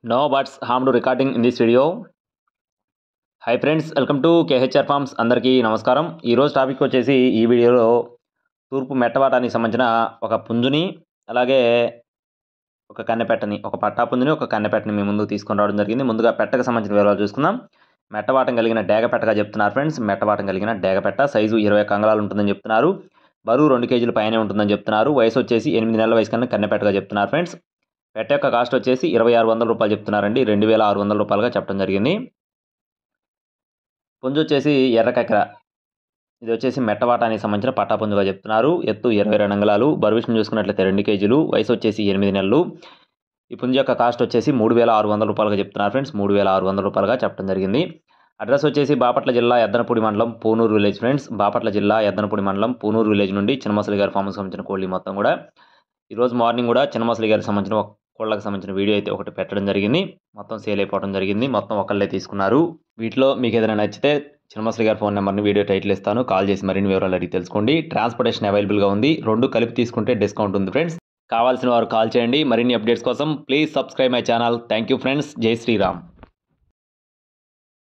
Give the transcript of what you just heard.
No butts harmed recording in this video. Hi friends, welcome to KHR forms. అందరికీ నమస్కారం. ఈరోజు topic వచ్చేసి ఈ వీడియోలో తూర్పు మెట్టవాటానికి సంబంధించిన ఒక పుంజుని, అలాగే ఒక కన్నెపెట్టని, ఒక పట్టా పుంజుని, ఒక కన్నెపెట్టని మీ ముందుకు తీసుకొని రావడం జరిగింది. ముందుగా పెట్టకు సంబంధించిన వివరాలు చూసుకుందాం. మెట్టవాటం కలిగిన డేగపెట్టగా చెప్తున్నారు ఫ్రెండ్స్. మెట్టవాటం కలిగిన డేగపెట్ట, సైజు 21 అంగుళాలు ఉంటుందని చెప్తున్నారు. బరువు 2 కేజీల పైనే ఉంటుందని చెప్తున్నారు. వయసు వచ్చేసి 8 నెలల వయసు కన్నా కన్నెపెట్టగా చెప్తున్నారు ఫ్రెండ్స్. పెట్ట యొక్క కాస్ట్ వచ్చేసి 2600 రూపాయలు చెప్తున్నారండి. 2600 రూపాయలుగా చెప్పడం జరిగింది. పుంజు వచ్చేసి ఎర్రకక్కెర, ఇది వచ్చేసి మెట్టవాటానికి సంబంధించిన పట్టా పుంజుగా చెప్తున్నారు. ఎత్తు 22 అంగుళాలు, బరువు విషయం చూసుకున్నట్లయితే 2 కేజీలు, వయసు వచ్చేసి 8 నెలలు. ఈ పుంజు యొక్క కాస్ట్ వచ్చేసి 3600 రూపాయలుగా చెప్తున్నారు ఫ్రెండ్స్. 3600 రూపాయలుగా చెప్పడం జరిగింది. అడ్రస్ వచ్చేసి బాపట్ల జిల్లా ఎద్దనపూడి మండలం పూనూరు విలేజ్ ఫ్రెండ్స్. బాపట్ల జిల్లా ఎద్దనపూడి మండలం పూనూరు విలేజ్ నుండి చిన్నమసలి గారి ఫామ్కి సంబంధించిన కోళ్ళు మొత్తం కూడా ఈరోజు మార్నింగ్ కూడా చిన్నమసలి గారికి సంబంధించిన కోళ్ళకి సంబంధించిన వీడియో అయితే ఒకటి పెట్టడం జరిగింది. మొత్తం సేల్ అయిపోవడం జరిగింది. మొత్తం ఒకళ్ళే తీసుకున్నారు. వీటిలో మీకు ఏదైనా నచ్చితే చిన్నమసలి గారి ఫోన్ నెంబర్ని వీడియో టైటిల్ ఇస్తాను, కాల్ చేసి మరిన్ని వివరాలు అడిగి తెలుసుకోండి. ట్రాన్స్పోర్టేషన్ అవైలబుల్గా ఉంది. 2 కలిపి తీసుకుంటే డిస్కౌంట్ ఉంది ఫ్రెండ్స్. కావాల్సిన వారు కాల్ చేయండి. మరిన్ని అప్డేట్స్ కోసం please subscribe my channel. Thank you friends. జై శ్రీరామ్.